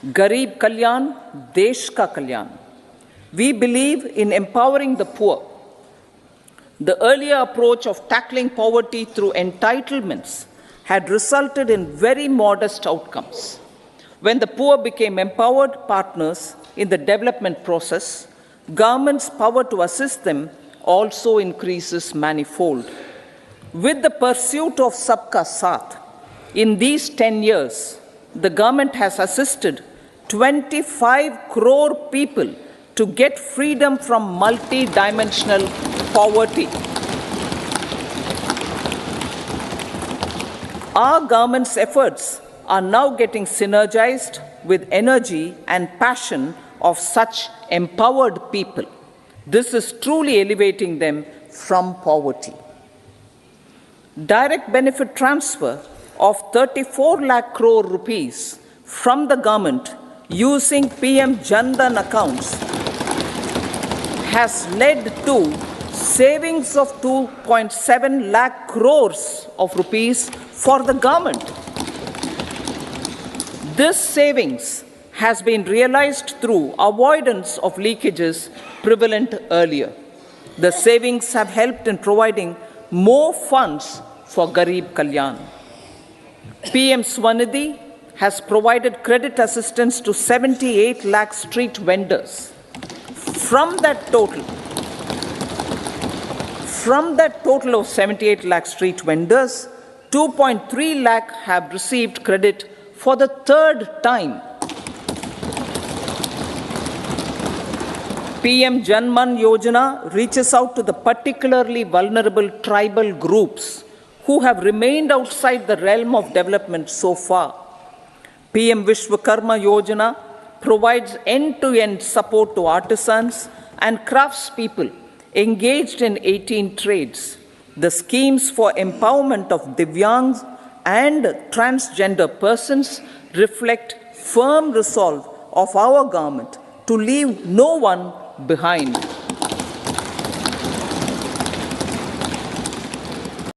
Garib Kalyan Desh ka Kalyan. We believe in empowering the poor. The earlier approach of tackling poverty through entitlements had resulted in very modest outcomes. When the poor became empowered partners in the development process, government's power to assist them also increases manifold. With the pursuit of Sabka Saath, in these 10 years, the government has assisted 25 crore people to get freedom from multi-dimensional poverty. Our government's efforts are now getting synergized with energy and passion of such empowered people. This is truly elevating them from poverty. Direct benefit transfer of 34 lakh crore rupees from the government using PM Jan Dhan accounts has led to savings of 2.7 lakh crores of rupees for the government. This savings has been realized through avoidance of leakages prevalent earlier. The savings have helped in providing more funds for Garib Kalyan. PM Swanidhi has provided credit assistance to 78 lakh street vendors. From that total of 78 lakh street vendors, 2.3 lakh have received credit for the third time. PM Janman Yojana reaches out to the particularly vulnerable tribal groups who have remained outside the realm of development so far. PM Vishwakarma Yojana provides end-to-end support to artisans and craftspeople engaged in 18 trades. The schemes for empowerment of Divyangs and transgender persons reflect firm resolve of our government to leave no one behind.